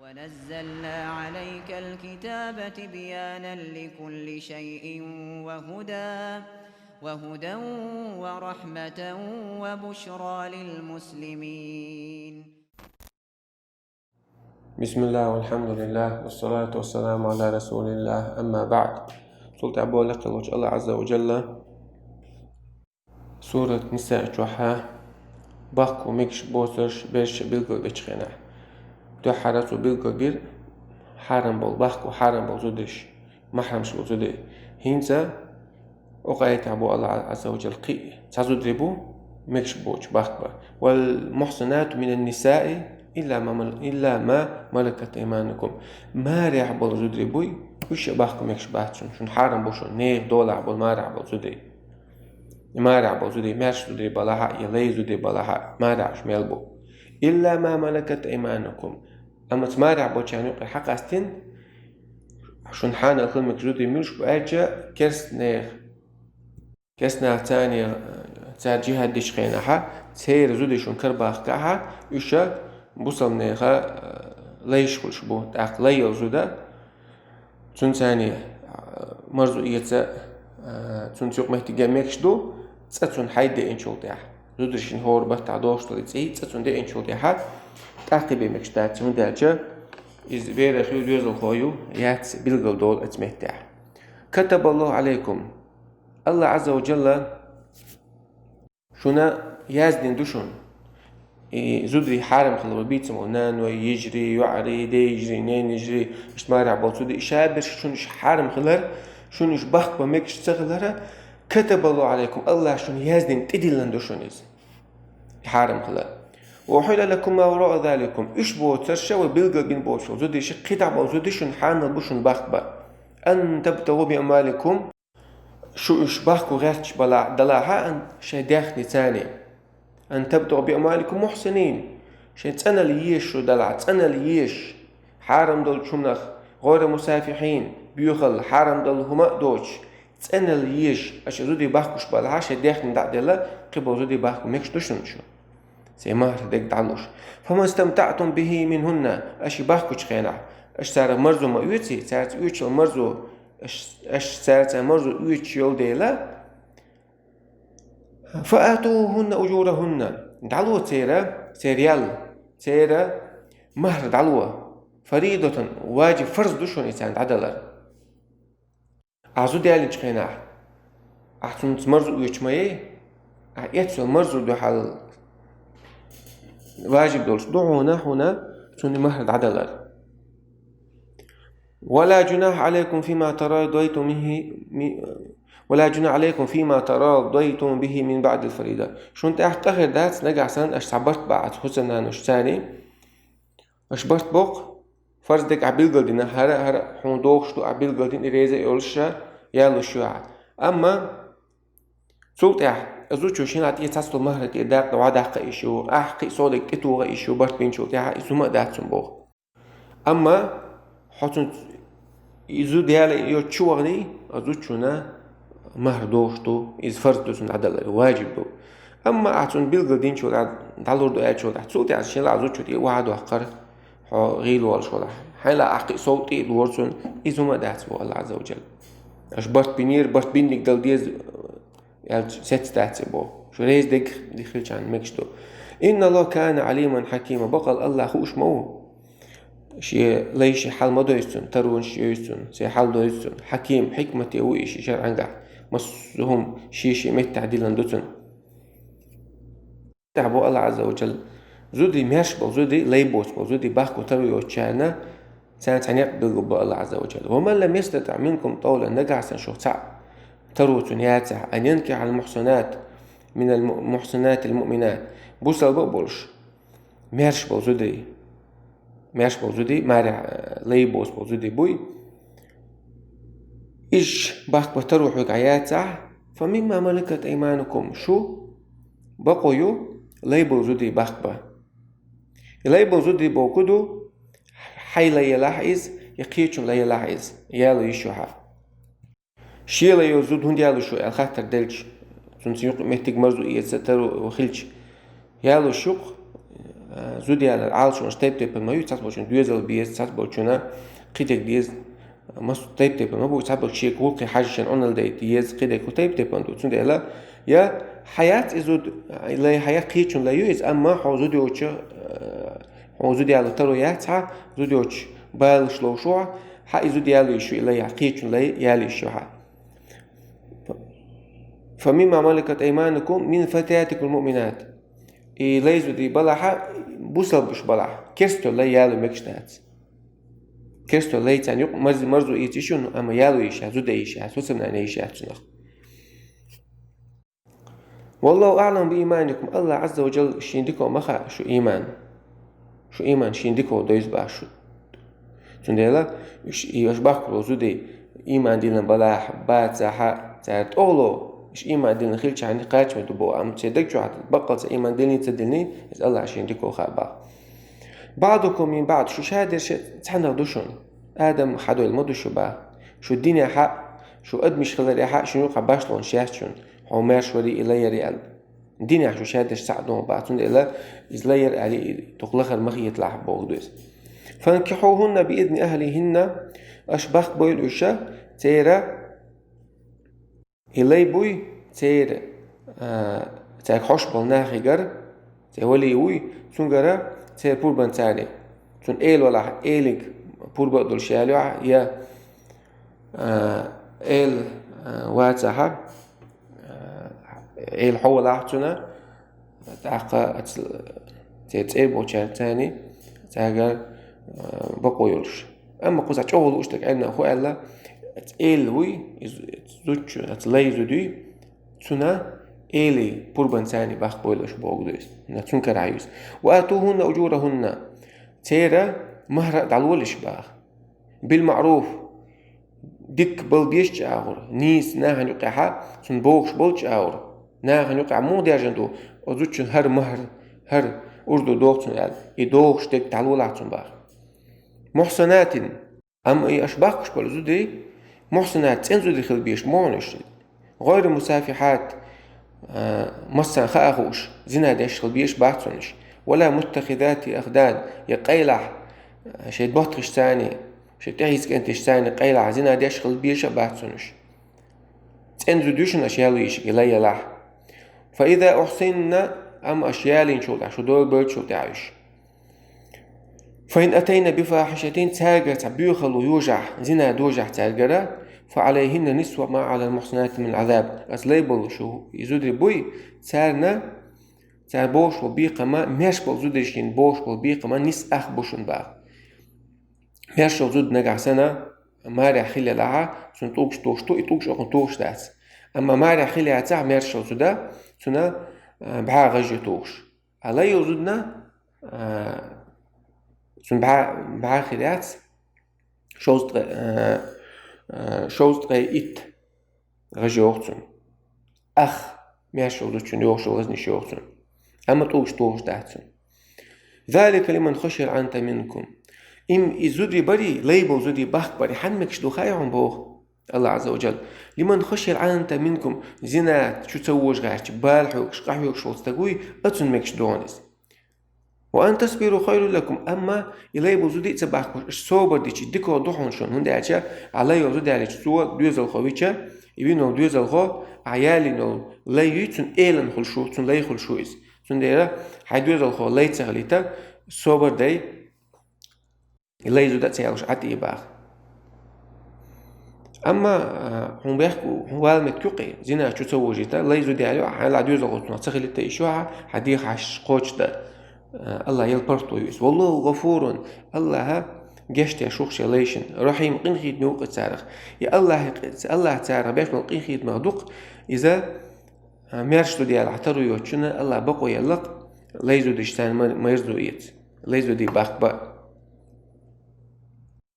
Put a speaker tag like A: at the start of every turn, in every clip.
A: ونزلنا عليك الكتاب تبيانا لكل شيء وهدى ورحمة وبشرى للمسلمين.
B: بسم الله والحمد لله والصلاة والسلام على رسول الله. أما بعد، سلطة أبو لقل الله عز وجل سورة نساء جوحا باقو ميكش بوسرش برش بلقل بيشخينا دو حرسو بلقل بير حرم بول باقو حرم بول زودش محرمش بول زودي هينزا وقايت أبو الله عز وجل قي تزودربو ميكش بوش باقبا والمحصنات من النساء إلا ما ملكت إيمانكم ما ريح بول زودربوي وش باقو ميكش باتشون شون حرم بوشو نيف دولار بول ما ريح بول زودي ما رعبو زودي ماش زودي بلاها يلي زودي بلاها ما رعش ميلبو إلا ما ملكت أيمانكم. أما ما رعبو كانوا حق أستن شون حان الخلمك زودي ملش بأجا كسنا تاني تار جهة ديش خينها تير زودي شون كرباخ كاها يشا بوصل نيخا ليش كل شبو تاق ليل زودا تون تاني مرزو إيتا تون تيوق مهتجا ميكشدو تسون حيدة إنشولتها زودرشين هور بتاع دوشتل تسون ده إنشولتها تعقب مكشتات تون دالجا إز بير خيو يوزل خويو يات بيلغل دول اتمهتع. كتب الله عليكم الله عز وجل شونا يازدين دوشون زودري حارم خلو بيتم ونان ويجري يعري دي يجري نين يجري اشتمارع بوتودي شابر شونش حارم خلر شونش بخ بمكش تغلره كتب الله عليكم الله شون يازدين تدلن دوشونيز حارم خلر وحل لكم ما وراء ذلكم ايش بوترشا وبيلقى بين بوشو زودي شي قطع بوزودي شون حان بوشون بخبا ان تبتغوا بأموالكم شو ايش بخكو غيرتش بلا دلاها ان شي داخلي تاني أن تبدأ بأموالكم محسنين شيء تسنى ليش شو دلع تسنى ليش حارم دول شمنخ غير مسافحين بيوخل حارم دول هما دوش تسنى ليش أش زودي باخكوش بالها شيء داخل دعدلا قبل زودي باخكو ميكش دوشن شو سيمار ديك دعلوش فما استمتعتم به منهن أش باخكوش خينا أش سار مرزو ما يوتي سارت يوتش المرزو أش سارت مرزو يوتش يول ديلا فآتوهن أجورهن دعلوة سيرة مهر دعلوة فريضة واجب فرض دوشون إنسان عدلر أعزو ديالي جخينا أحسن تمرزو يجمعي يتسو المرزو دو حال واجب دولش دعونا هنا سن مهر عدلر ولا جناح عليكم فيما تراضيتم به من بعد الفريضة شون تأخر دات نجع سن أش صبرت بعد حسنا نش ثاني أش برت بق فرض دك عبيل قدنا هر حون دوخش تو عبيل قدين إريزة يولشة يالو شوع أما سولت أزوج وشين عتيه تحصل مهرة داق وعد حق إيشو أحقي صادق كتوغ إيشو برت بين شو تاع إسماء دات سنبوغ أما حسن إزو ديالي يو تشوغني أزوج شونا مهر دوشتو إز فرض دوسن عدل واجب دو أما أحسن بيلقدين شو دالور دو أي شو تحصل تاع شين لازوج شو تي واحد وحقر غيل ولا شو لا حيلا أحقي صوتي الورسون إسماء دات بو الله عز وجل أش برت بينير برت بينك دل ديز يعني ست دات بو شو ليز دك خلش عن مكشتو إن الله كان عليما حكيما بقى الله خوش مو شيء ليش حال ما دويستون ترون شيء سي حال دويستون حكيم حكمة يوي شيء شرعا قاع مصهم شيء مت تعديلا دوتون تعبوا الله عز وجل زودي ماش بزودي ليبوس بزودي باخو تروي وتشانا سنة يقبل الله عز وجل ومن لم يستطع منكم طولا نقع سنشو تاع تروتون ياتع أن ينكح المحصنات من المحصنات المؤمنات بوصل بقبلش ماش بوزودي مارع ليبوس بوزودي بوي إيش باق بتروحوا عياتع فمما ملكت أيمانكم شو بقيو ليبوزودي باق ليبوزودي بوكدو حي لا يلاحظ يقيتشم لا يلاحظ يالو يشوها شي لا يوزود هون يالو شو الخاطر دلج سنسيق مهتك مرزو إيتستر وخلش يالو شوق زودي على العالشون تيب ما يتصبحون دوزل بيز تصبحون قيدك ديز مس تيب ما بو تصبح شيء كوكي حاجة شن أنل ديز قيدك وتيب أنتو تسون لا يا حياة إزود لا حياة قيتشون لا يوز أما حوزودي وش حوزودي على تروياتها زودي وش بالش لو شو حيزودي على يشو لا قيتشون لا يالي شو فمما ملكت أيمانكم من فتياتكم المؤمنات ليزو دي بلحة بوصل بش بلحة كرستو لا يالو مكشتات كرستو لا يتعني مرزو يتشون أما يالو يشاه زود يشاه سوسمنا أن يشاه تنخ والله أعلم بإيمانكم الله عز وجل شيندكو مخا شو إيمان شيندكو دويز باشو تنديلا يشبهك زودي إيمان دينا بلح بات زاحة تعرت أولو مش إيمان دينا خيلش عندي قاتش مدبو أم تصدق شو بقلت إيمان ديني تصدقني إذا الله عشان ديكو خابا بعضكم من بعض شو شادر تحنا دوشون آدم حدو المدو شو با شو الدنيا حق شو قد مش خلال حق شنو يقع باشلون شاشون عمر شوري إلي ريال الدنيا شو شادر ساعدون بعضون إلا إزلاير علي تقلخ المخي يطلع بوغدوز فانكحوهن بإذن أهلهن أشبخ بوي العشاء تيرا إلي بوي تير تاك خوش بالناخي غر تولي وي تنغرا تير بوربان تاني تن إيل ولا إيلك بوربا دول شالوع يا إيل واتسحب إيل حول أحتنا تاقا تير بوشار تاني تاقا بقويلش أما قوزا تشوهل وشتك عنا أخو ألا إيلوي زوج أتلايزو دي تنا إيلي بوربان ثاني بقويلش بوغدوس نتون كرايوس وآتوهن أجورهن تيرا مهر دعلولش باخ بالمعروف ديك بلبيش جاور نيس ناهن يقعها تن بوغش بولش آور ناهن يقع مو دياجندو وزوج هر مهر هر أردو دوغتن يعني يدوغش ديك دعلولاتن باخ محسنات أما أي أشباقش بلزو دي محسنات تنزو دي خلبيش مونش غير مسافحات مسا خاخوش زنا ديش خلبيش باحتونش ولا متخذات أخدان يقيلح شيء بطرش ثاني شيء تحيز كنتش ثاني قيلح زنا ديش خلبيش باحتونش تنزو ديشن أشياليش إلي لح فإذا أحسننا أم أشيالين شو شو دول برد شو تعيش فإن أتينا بفاحشة تاجرت بيخل ويوجع زنا دوجع تاجرة فعليهن نسوة ما على المحسنات من العذاب أسليبل شو يزودي بوي تارنا تار بوش وبيقة ما مش بلزودشين بوش وبيقة ما نس أخ بوشن با مش بلزود نجع سنة مارع خلي لها سن توكش توشتو يتوكش أخن توكش داس أما مارع خلي عتاع مش بلزودا سنة بها غجي توكش على يزودنا سن بها خليات شوست إت غجي أختن أخ مش بلزودشين يوش غزني يوختن أما توش داتن ذلك لمن خشي العنت منكم إم إزودي بري ليبو زودي باخ بري حنمكش دو خايعون بوه الله عز وجل لمن خشي العنت منكم زنات شو تسووش غاش بالحوكش قحوكش وستقوي أتن مكش دونس وأن تصبروا خير لكم أما إليبو زودي تباخش صوبر ديش ديكو دوحون شون هندي عشا عليو زودي عليك سوى دوزل خويتشا يبينو دوزل خو عيالي نو ليو تن إيلن خلشو تن لي خلشو إز تن ديرا حيدوزل خو لي تغليتا صوبر دي إلي زودي تيالوش عتي باخ أما هم بيحكوا هو المتكوقي زينا شو تسوي جيتا لي زودي عليو على دوزل خو تن تغليتا إيشوها حديخ عش قوش ده الله يلبرتو يس والله غفور الله جشت يا شوخ شليشن رحيم قنخيت نوق تارخ يا الله تعالى باش من قنخيت مغدوق إذا ميرشتو ديال عترو يوتشنا الله بقو يلق ليزو دشتان ما يرزويت ليزو دي باقبا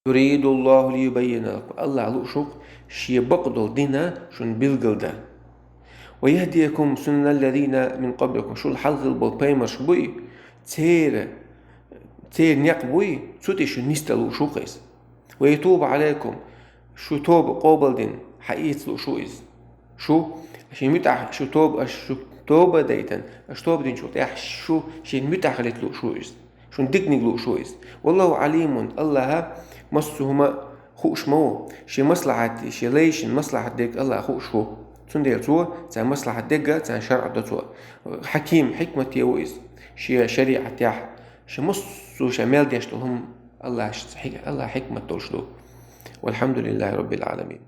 B: يريد الله ليبين لكم الله علو شوق شي بقدل دينا شن بلقل ويهديكم سنة الذين من قبلكم شو الحلق البلبايمر شبوي تير نقبوي تسوتي شو نستلو شو قيس ويتوب عليكم شو توب قوبل دين حقيقة شو إز شو عشان متع شو توبة ديتن أشتوب دين شو تأح شو شيء متعخلت له شو إست شو ندقني له شو إست والله عليم الله مصهما خوش مو شي مصلحة شي ليش مصلحة ديك الله خوش هو تندير تو تاع مصلحة ديك تاع شرع دتو حكيم حكمة يويس شي شريعة تاع شي مص شي مال ديش لهم الله حكمة توشلو والحمد لله رب العالمين.